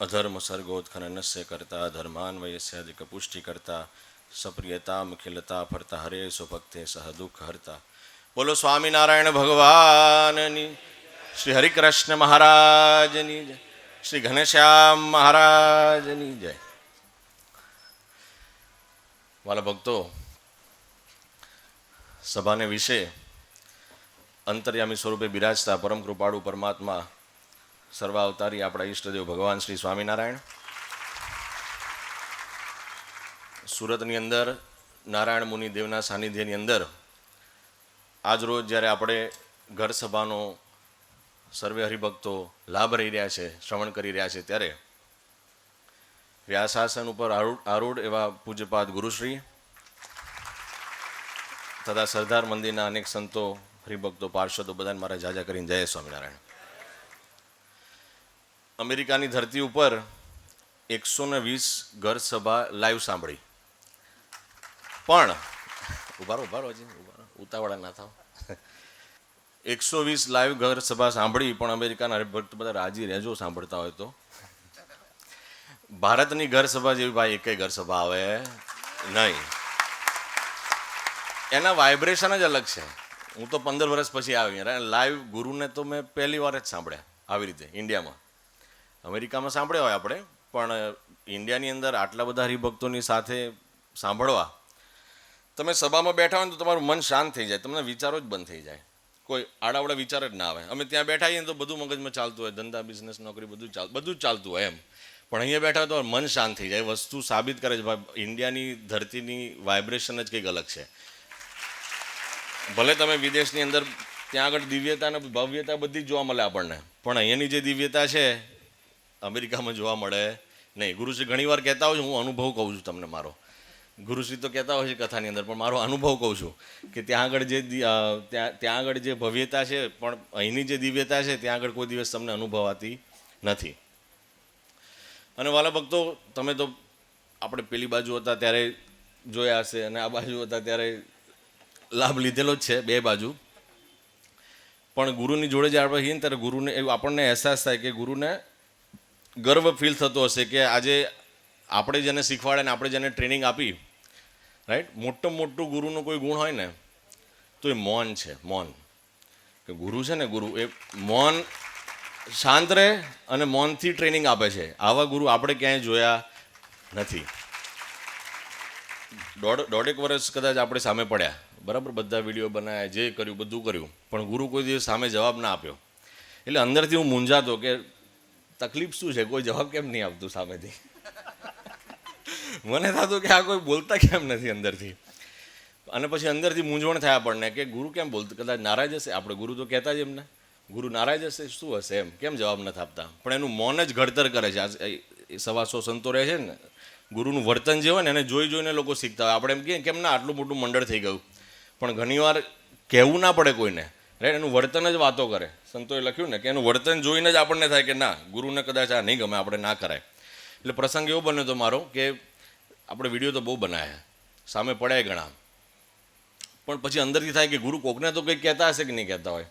અધર્મ સર્ગોત્ખનનસ્ય કરતા ધર્માન્વયસ્યાદિક પુષ્ટિ કરતા સપ્રિયતા મુખિલતા ફરતા હરે સ્વભક્તે સહ દુઃખ હરતા. બોલો સ્વામિનારાયણ ભગવાનની, શ્રી હરિકૃષ્ણ મહારાજની જય, શ્રી ઘનશ્યામ મહારાજની જય. વાલા ભક્તો, સભાને વિશે અંતર્યામી સ્વરૂપે બિરાજતા પરમ કૃપાળુ પરમાત્મા સર્વાવતારી આપણા ઈષ્ટદેવ ભગવાન શ્રી સ્વામિનારાયણ સુરતની અંદર નારાયણ મુનિ દેવના સાનિધ્યની અંદર આજ રોજ જ્યારે આપણે ઘર સભાનો સર્વે હરિભક્તો લાભ રહી રહ્યા છે, શ્રવણ કરી રહ્યા છે, ત્યારે વ્યાસાસન ઉપર આરૂઢ એવા પૂજ્યપાદ ગુરુશ્રી તથા સરદાર મંદિરના અનેક સંતો, હરિભક્તો, પાર્ષદો બધાને મારા જાજા કરીને જય સ્વામિનારાયણ. અમેરિકાની ધરતી ઉપર 120 ઘર સભા લાઈવ સાંભળી, પણ ઉભારો ઉતાવળા ના થાવ. 120 લાઈવ ઘર સભા સાંભળી, પણ અમેરિકાના હરિભક્ત બધા રાજી રહેજો સાંભળતા હોય તો. ભારતની ઘર સભા જેવી ભાઈ એકેય ઘર સભા આવે નહીં. એના વાઇબ્રેશન જ અલગ છે. હું તો 15 વર્ષ પછી આવી લાઈવ ગુરુને તો મેં પહેલી વાર જ સાંભળ્યા આવી રીતે ઇન્ડિયામાં. અમેરિકામાં સાંભળ્યા હોય આપણે, પણ ઇન્ડિયાની અંદર આટલા બધા હરિભક્તોની સાથે સાંભળવા, તમે સભામાં બેઠા હોય ને તો તમારું મન શાંત થઈ જાય, તમને વિચારો જ બંધ થઈ જાય, કોઈ આડાવડા વિચાર જ ના આવે. અમે ત્યાં બેઠા આવીએ ને તો બધું મગજમાં ચાલતું હોય, ધંધા, બિઝનેસ, નોકરી બધું જ ચાલતું હોય એમ. પણ અહીંયા બેઠા તો મન શાંત થઈ જાય. વસ્તુ સાબિત કરે છે ભાઈ, ઇન્ડિયાની ધરતીની વાઇબ્રેશન જ કંઈક અલગ છે. ભલે તમે વિદેશની અંદર ત્યાં આગળ દિવ્યતા અને ભવ્યતા બધી જ જોવા મળે આપણને, પણ અહીંયાની જે દિવ્યતા છે અમેરિકામાં જોવા મળે નહીં. ગુરુશ્રી ઘણી વાર કહેતા હોય છે, હું અનુભવ કહું છું તમને મારો. ગુરુશ્રી તો કહેતા હોય છે કથાની અંદર, પણ મારો અનુભવ કહું છું કે ત્યાં આગળ જે ભવ્યતા છે, પણ અહીંની જે દિવ્યતા છે ત્યાં આગળ કોઈ દિવસ તમને અનુભવાતી નથી. અને વાલા ભક્તો, તમે તો આપણે પેલી બાજુ હતા ત્યારે જોયા હશે, અને આ બાજુ હતા ત્યારે લાભ લીધેલો જ છે, બે બાજુ. પણ ગુરુની જોડે જે આપણે છીએ ને ત્યારે ગુરુને એવું આપણને અહેસાસ થાય કે ગુરુને ગર્વ ફીલ થતો હશે કે આજે આપણે જેને શીખવાડે ને આપણે જેને ટ્રેનિંગ આપી, રાઈટ, મોટું ગુરુનું કોઈ ગુણ હોય ને તો એ મૌન છે. મૌન કે ગુરુ છે ને, ગુરુ એ મૌન, શાંત રહે અને મૌનથી ટ્રેનિંગ આપે છે. આવા ગુરુ આપણે ક્યાંય જોયા નથી. દોઢેક વર્ષ કદાચ આપણે સામે પડ્યા, બરાબર, બધા વિડીયો બનાવ્યા, જે કર્યું બધું કર્યું, પણ ગુરુ કોઈ દિવસ સામે જવાબ ના આપ્યો. એટલે અંદરથી હું મૂંઝાતો કે તકલીફ શું છે, કોઈ જવાબ કેમ નહીં આપતું સામેથી. મને થતું કે આ કોઈ બોલતા કેમ નથી અંદરથી. અને પછી અંદરથી મૂંઝવણ થાય આપણને કે ગુરુ કેમ બોલતું, કદાચ નારાજ હશે. આપણે ગુરુ તો કહેતા જ એમને, ગુરુ નારાજ હશે, શું હશે એમ, કેમ જવાબ નથી આપતા. પણ એનું મૌન જ ઘડતર કરે છે. આ 125 સંતો રહે છે ને, ગુરુનું વર્તન જે હોય ને એને જોઈને લોકો શીખતા હોય. આપણે એમ કહીએ કેમ ના આટલું મોટું મંડળ થઈ ગયું, પણ ઘણીવાર કહેવું ના પડે કોઈને, રાઈટ, એનું વર્તન જ વાતો કરે. સંતોએ લખ્યું ને કે એનું વર્તન જોઈને જ આપણને થાય કે ના, ગુરુને કદાચ આ નહીં ગમે, આપણે ના કરાય. એટલે પ્રસંગ એવો બન્યો હતો મારો કે આપણે વિડીયો તો બહુ બનાવ્યા, સામે પડ્યા ઘણા, પણ પછી અંદરથી થાય કે ગુરુ કોકને તો કંઈક કહેતા હશે કે નહીં કહેતા હોય.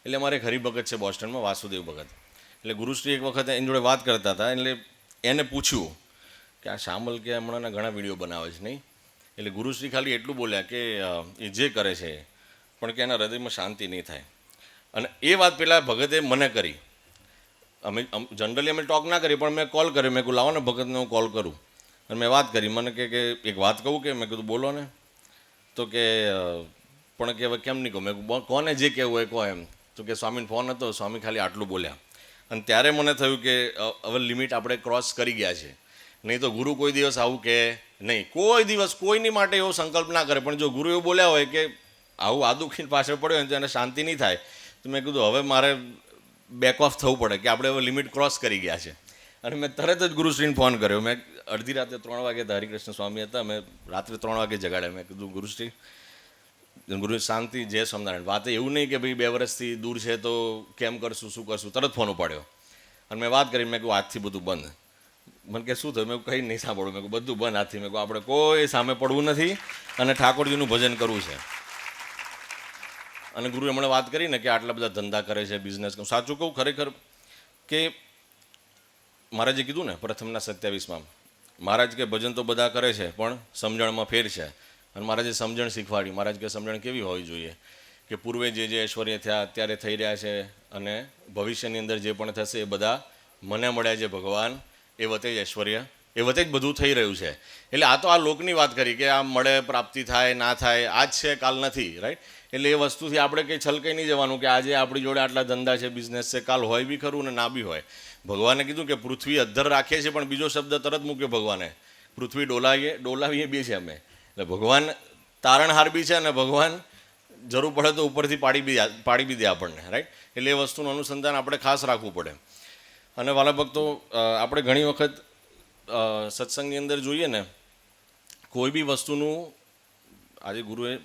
એટલે અમારે એક હરિભગત છે બોસ્ટનમાં, વાસુદેવ ભગત. એટલે ગુરુશ્રી એક વખત એની જોડે વાત કરતા હતા, એટલે એને પૂછ્યું કે આ શામલ કે હમણાંના ઘણા વિડીયો બનાવે છે નહીં. એટલે ગુરુશ્રી ખાલી એટલું બોલ્યા કે એ જે કરે છે પણ કે એના હૃદયમાં શાંતિ નહીં થાય. અને એ વાત પેલા ભગતે મને કરી. અમે જનરલી અમે ટોક ના કરી, પણ મેં કોલ કર્યો. મેં કહું લાવો ને ભગતને હું કોલ કરું. અને મેં વાત કરી. મને કે એક વાત કહું કે, મેં કીધું બોલો ને. તો કે પણ કે હવે કેમ નહીં કહું. મેં કોને જે કહેવું હોય કહો એમ. તો કે સ્વામીને ફોન હતો, સ્વામી ખાલી આટલું બોલ્યા. અને ત્યારે મને થયું કે હવે લિમિટ આપણે ક્રોસ કરી ગયા છે. નહીં તો ગુરુ કોઈ દિવસ આવું કે નહીં, કોઈ દિવસ કોઈની માટે એવો સંકલ્પ ના કરે. પણ જો ગુરુ એવું બોલ્યા હોય કે આવું આદુખીને પાછળ પડ્યો હોય તો એને શાંતિ નહીં થાય, તો મેં કીધું હવે મારે બેક ઓફ થવું પડે કે આપણે હવે લિમિટ ક્રોસ કરી ગયા છે. અને મેં તરત જ ગુરુશ્રીને ફોન કર્યો. મેં અડધી રાતે 3 વાગે હતા, હરિકૃષ્ણ સ્વામી હતા, મેં રાત્રે 3 વાગે જગાડ્યા. મેં કીધું ગુરુશ્રી, ગુરુ શાંતિ, જય સ્વામિનારાયણ. વાત એવું નહીં કે ભાઈ 2 વર્ષથી દૂર છે તો કેમ કરશું, શું કરશું. તરત ફોન ઉપાડ્યો અને મેં વાત કરી. મેં કહું આજથી બધું બંધ. મને કે શું થયું? મેં કંઈ નહીં સાંભળ્યું. મેં કહું બધું બંધ આજથી. મેં કહું આપણે કોઈ સામે પડવું નથી અને ઠાકોરજીનું ભજન કરવું છે. અને ગુરુએ હમણાં વાત કરી ને કે આટલા બધા ધંધા કરે છે, બિઝનેસ. સાચું કહું, ખરેખર કે મહારાજે કીધું ને પ્રથમના 27માં, મહારાજ કે ભજન તો બધા કરે છે પણ સમજણમાં ફેર છે. અને મહારાજે સમજણ શીખવાડી. મહારાજ કે સમજણ કેવી હોવી જોઈએ કે પૂર્વે જે ઐશ્વર્ય થયા અત્યારે થઈ રહ્યા છે અને ભવિષ્યની અંદર જે પણ થશે એ બધા મને મળ્યા છે ભગવાન, એ વતે જ ઐશ્વર્ય, એ વતે જ બધું થઈ રહ્યું છે. એટલે આ તો આ લોકની વાત કરી કે આ મળે, પ્રાપ્તિ થાય, ના થાય, આજ છે કાલ નથી, રાઈટ. એટલે એ વસ્તુથી આપણે કંઈ છલકાઈ નહીં જવાનું કે આજે આપણી જોડે આટલા ધંધા છે, બિઝનેસ છે, કાલ હોય બી ખરું ને ના બી હોય. ભગવાને કીધું કે પૃથ્વી અધ્ધર રાખીએ છીએ, પણ બીજો શબ્દ તરત મૂક્યો ભગવાને, પૃથ્વી ડોલાવીએ બી છે અમે. એટલે ભગવાન તારણહાર બી છે અને ભગવાન જરૂર પડે તો ઉપરથી પાડી બી દે આપણને, રાઈટ. એટલે એ વસ્તુનું અનુસંધાન આપણે ખાસ રાખવું પડે. અને વાલા ભક્તો, આપણે ઘણી વખત સત્સંગની અંદર જોઈએ ને, કોઈ બી વસ્તુનું, આજે ગુરુએ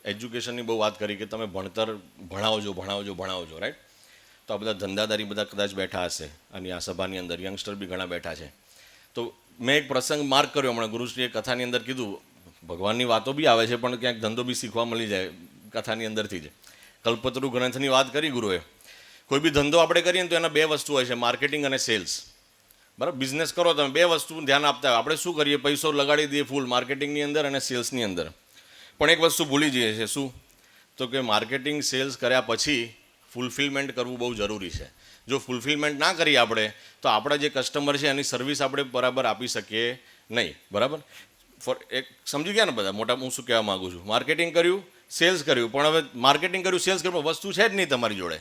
એજ્યુકેશનની બહુ વાત કરી કે તમે ભણાવજો, રાઈટ. તો આ બધા ધંધાદારી બધા કદાચ બેઠા હશે અને આ સભાની અંદર યંગસ્ટર બી ઘણા બેઠા છે. તો મેં એક પ્રસંગ માર્ક કર્યો હમણાં, ગુરુશ્રીએ કથાની અંદર કીધું ભગવાનની વાતો બી આવે છે પણ ક્યાંક ધંધો બી શીખવા મળી જાય કથાની અંદરથી જ. કલ્પતરુ ગ્રંથની વાત કરી ગુરુએ. કોઈ બી ધંધો આપણે કરીએ ને તો એના બે વસ્તુ હોય છે, માર્કેટિંગ અને સેલ્સ. બરાબર, બિઝનેસ કરો તમે, બે વસ્તુ ધ્યાન આપતા હોય. આપણે શું કરીએ, પૈસો લગાડી દઈએ ફૂલ માર્કેટિંગની અંદર અને સેલ્સની અંદર. પણ એક વસ્તુ ભૂલી જઈએ છે, શું? તો કે માર્કેટિંગ સેલ્સ કર્યા પછી ફૂલફિલમેન્ટ કરવું બહુ જરૂરી છે. જો ફૂલફિલમેન્ટ ના કરીએ આપણે તો આપણા જે કસ્ટમર છે એની સર્વિસ આપણે બરાબર આપી શકીએ નહીં. બરાબર, એક સમજી ગયા ને બધા મોટા, હું શું કહેવા માગું છું? માર્કેટિંગ કર્યું, સેલ્સ કર્યું, પણ હવે માર્કેટિંગ કર્યું, સેલ્સ કર્યું, વસ્તુ છે જ નહીં તમારી જોડે.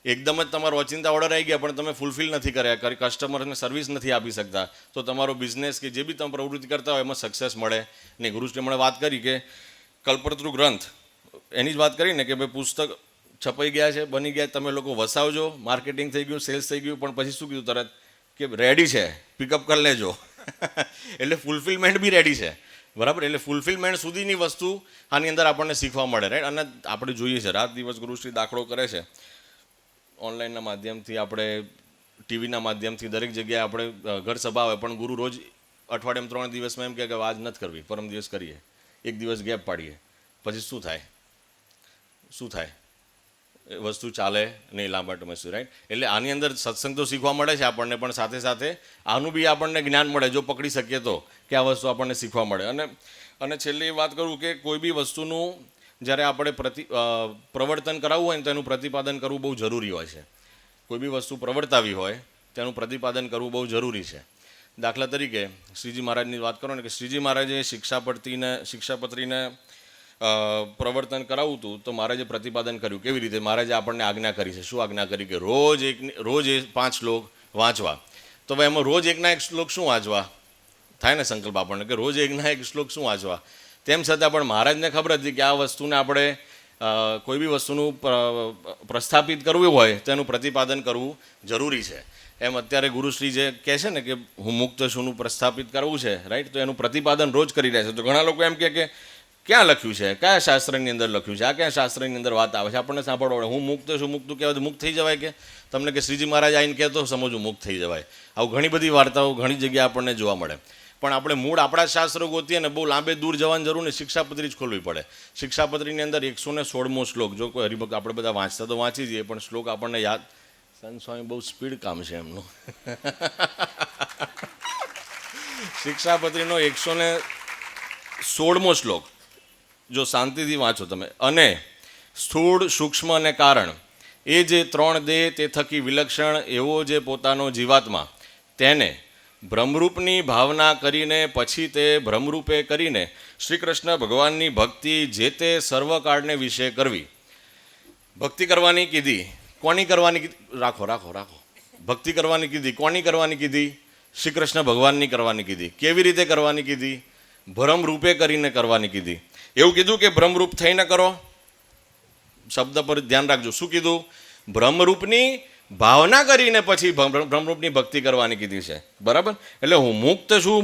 એકદમ જ તમારો ઓચિંતા ઓર્ડર આવી ગયા પણ તમે ફૂલફિલ નથી કર્યા, કસ્ટમરને સર્વિસ નથી આપી શકતા, તો તમારો બિઝનેસ કે જે બી તમે પ્રવૃત્તિ કરતા હોય એમાં સક્સેસ મળે નહીં. ગુરુશ્રી હમણાં વાત કરી કે કલ્પતરુ ગ્રંથ, એની જ વાત કરીને કે ભાઈ પુસ્તક છપાઈ ગયા છે, બની ગયા, તમે લોકો વસાવજો, માર્કેટિંગ થઈ ગયું, સેલ્સ થઈ ગયું, પણ પછી શું કીધું તરત કે રેડી છે, પિકઅપ કરી લેજો. એટલે ફૂલફિલમેન્ટ બી રેડી છે. બરાબર, એટલે ફૂલફિલમેન્ટ સુધીની વસ્તુ આની અંદર આપણને શીખવા મળે, રાઈટ. અને આપણે જોઈએ છે રાત દિવસ ગુરુશ્રી દાખલો કરે છે, ઓનલાઈનના માધ્યમથી, આપણે ટીવીના માધ્યમથી, દરેક જગ્યાએ આપણે ઘર સભા આવે પણ ગુરુ રોજ અઠવાડિયામાં 3 દિવસમાં એમ કહે કે આજ નથી કરવી, પરમ દિવસ કરીએ, એક દિવસ ગેપ પાડીએ. પછી શું થાય? એ વસ્તુ ચાલે નહીં લાંબા ટર્મે સુધી, રાઈટ. એટલે આની અંદર સત્સંગ તો શીખવા મળે છે આપણને, પણ સાથે સાથે આનું બી આપણને જ્ઞાન મળે જો પકડી શકીએ તો, કે આ વસ્તુ આપણને શીખવા મળે. અને છેલ્લે વાત કરું કે કોઈ બી વસ્તુનું જ્યારે આપણે પ્રવર્તન કરાવવું હોય ને તો એનું પ્રતિપાદન કરવું બહુ જરૂરી હોય છે. કોઈ બી વસ્તુ પ્રવર્તાવી હોય તેનું પ્રતિપાદન કરવું બહુ જરૂરી છે. દાખલા તરીકે શ્રીજી મહારાજની વાત કરો ને, કે શ્રીજી મહારાજે શિક્ષાપત્રીને પ્રવર્તન કરાવવું હતું તો મહારાજે પ્રતિપાદન કર્યું. કેવી રીતે? મહારાજે આપણને આજ્ઞા કરી છે. શું આજ્ઞા કરી? કે રોજ 5 શ્લોક વાંચવા. તો ભાઈ એમાં રોજ એકના એક શ્લોક શું વાંચવા થાય ને સંકલ્પ આપણને, કે રોજ એકના એક શ્લોક શું વાંચવા. તેમ છતાં પણ મહારાજને ખબર હતી કે આ વસ્તુને આપણે કોઈ બી વસ્તુનું પ્રસ્થાપિત કરવું હોય તો એનું પ્રતિપાદન કરવું જરૂરી છે. એમ અત્યારે ગુરુશ્રી જે કહે છે ને કે હું મુક્ત છુંનું પ્રસ્થાપિત કરવું છે, રાઈટ, તો એનું પ્રતિપાદન રોજ કરી રહ્યા છે. તો ઘણા લોકો એમ કે ક્યાં લખ્યું છે, કયા શાસ્ત્રની અંદર લખ્યું છે, આ કયા શાસ્ત્રની અંદર વાત આવે છે, આપણને સાંભળવા પડે. હું મુક્ત છું, મુક્ત કહેવાય મુક્ત થઈ જવાય? કે તમને કે શ્રીજી મહારાજ આવીને કહેતો સમજવું મુક્ત થઈ જવાય? આવું ઘણી બધી વાર્તાઓ ઘણી જગ્યાએ આપણને જોવા મળે. પણ આપણે મૂળ આપણા શાસ્ત્રો ગોતીએ ને બહુ લાંબે દૂર જવાની જરૂર નહીં, શિક્ષાપત્રી જ ખોલવી પડે. શિક્ષાપત્રીની અંદર 116મો શ્લોક, જો કોઈ હરિભક્ત આપણે બધા વાંચતા તો વાંચી જઈએ પણ શ્લોક આપણને યાદ. સંત સ્વામી બહુ સ્પીડ કામ છે એમનું. શિક્ષાપત્રીનો 116મો શ્લોક જો શાંતિથી વાંચો તમે. અને સ્થૂળ, સૂક્ષ્મ અને કારણ એ જે 3 દેહ તે થકી વિલક્ષણ એવો જે પોતાનો જીવાત્મા, તેને બ્રહ્મરૂપની ભાવના કરીને પછી તે બ્રહ્મરૂપે કરીને શ્રી કૃષ્ણ ભગવાનની ભક્તિ જે તે સર્વકાળને વિશે કરવી. ભક્તિ કરવાની કીધી, કોની કરવાની કીધી? રાખો. ભક્તિ કરવાની કીધી, કોની કરવાની કીધી? શ્રી કૃષ્ણ ભગવાનની કરવાની કીધી. કેવી રીતે કરવાની કીધી? બ્રહ્મરૂપે કરીને કરવાની કીધી. એવું કીધું કે બ્રહ્મરૂપ થઈને કરો. શબ્દ પર ધ્યાન રાખજો. શું કીધું? બ્રહ્મરૂપની ભાવના કરીને પછી બ્રહ્મરૂપની ભક્તિ કરવાની કીધી છે. બરાબર, એટલે હું મુક્ત છું,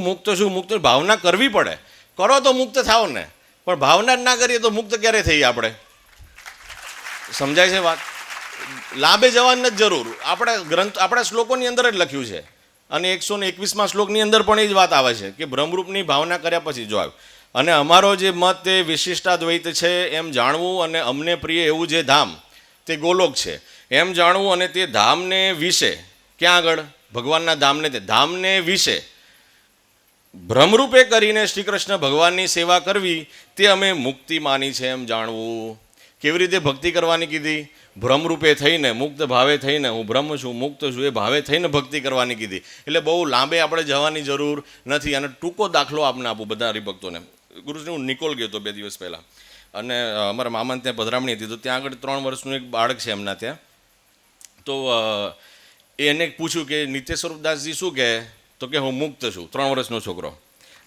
ભાવના કરવી પડે. કરો તો મુક્ત થાવ ને, પણ ભાવના જ ના કરીએ તો મુક્ત ક્યારે થઈએ આપણે? સમજાય છે વાત? લાભે જવાની નથી જરૂર. આપણા શ્લોકોની અંદર જ લખ્યું છે. અને 121મા શ્લોકની અંદર પણ એ જ વાત આવે છે કે બ્રહ્મરૂપની ભાવના કર્યા પછી જો આવે. અને અમારો જે મત તે વિશિષ્ટાદ્વૈત છે એમ જાણવું, અને અમને પ્રિય એવું જે ધામ તે ગોલોક છે એમ જાણવું, અને તે ધામને વિશે ક્યાં આગળ? ભગવાનના ધામને વિશે ભ્રમરૂપે કરીને શ્રી કૃષ્ણ ભગવાનની સેવા કરવી તે અમે મુક્તિ માની છે એમ જાણવું. કેવી રીતે ભક્તિ કરવાની કીધી? ભ્રમરૂપે થઈને, મુક્ત ભાવે થઈને, હું બ્રહ્મ છું, મુક્ત છું, એ ભાવે થઈને ભક્તિ કરવાની કીધી. એટલે બહુ લાંબે આપણે જવાની જરૂર નથી. અને ટૂંકો દાખલો આપને આપું બધા હરિભક્તોને. ગુરુશ્રી, હું નિકોલ ગયો હતો 2 દિવસ પહેલાં, અને અમારા મામાને ત્યાં પધરામણી હતી, તો ત્યાં આગળ 3 વર્ષનું એક બાળક છે એમના ત્યાં. તો એને પૂછ્યું કે નિત્ય સ્વરૂપદાસજી શું કહે? તો કે હું મુક્ત છું. 3 વર્ષનો છોકરો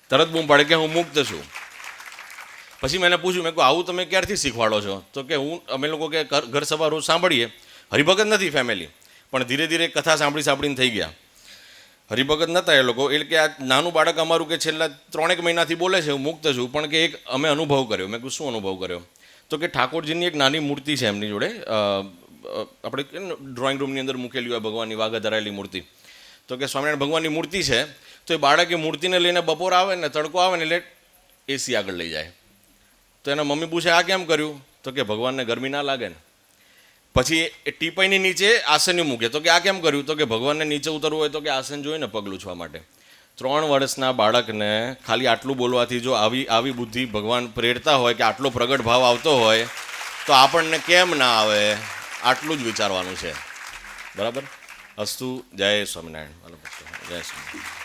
તરત બૂમ પાડે કે હું મુક્ત છું. પછી મેં એને પૂછ્યું, મેં કહ્યું આવું તમે ક્યારથી શીખવાડો છો? તો કે અમે લોકો કે ઘર સભા રોજ સાંભળીએ, હરિભગત નથી ફેમિલી, પણ ધીરે ધીરે કથા સાંભળીને થઈ ગયા. હરિભગત નહોતા એ લોકો, એટલે કે આ નાનું બાળક અમારું કે છેલ્લા 3 મહિનાથી બોલે છે હું મુક્ત છું, પણ કે એક અમે અનુભવ કર્યો. મેં કહ્યું શું અનુભવ કર્યો? તો કે ઠાકોરજીની એક નાની મૂર્તિ છે એમની જોડે, આપણે ડ્રોઈંગ રૂમની અંદર મૂકેલી હોય ભગવાનની વાઘા ધરાયેલી મૂર્તિ. તો કે સ્વામિનારાયણ ભગવાનની મૂર્તિ છે. તો એ બાળકે મૂર્તિને લઈને બપોર આવે ને, તડકો આવે ને એટલે એસી આગળ લઈ જાય. તો એના મમ્મી પૂછે આ કેમ કર્યું? તો કે ભગવાનને ગરમી ના લાગે ને. પછી એ ટીપાઈની નીચે આસન મૂકે. તો કે આ કેમ કર્યું? તો કે ભગવાનને નીચે ઉતરવું હોય તો કે આસન જોઈએ ને પગ લૂછવા માટે. 3 વર્ષના બાળકને ખાલી આટલું બોલવાથી જો આવી બુદ્ધિ ભગવાન પ્રેરતા હોય, કે આટલો પ્રગટ ભાવ આવતો હોય, તો આપણને કેમ ના આવે? આટલું જ વિચારવાનું છે. બરાબર? અસ્તુ. જય સ્વામિનારાયણ. જય સ્વામિનારાયણ.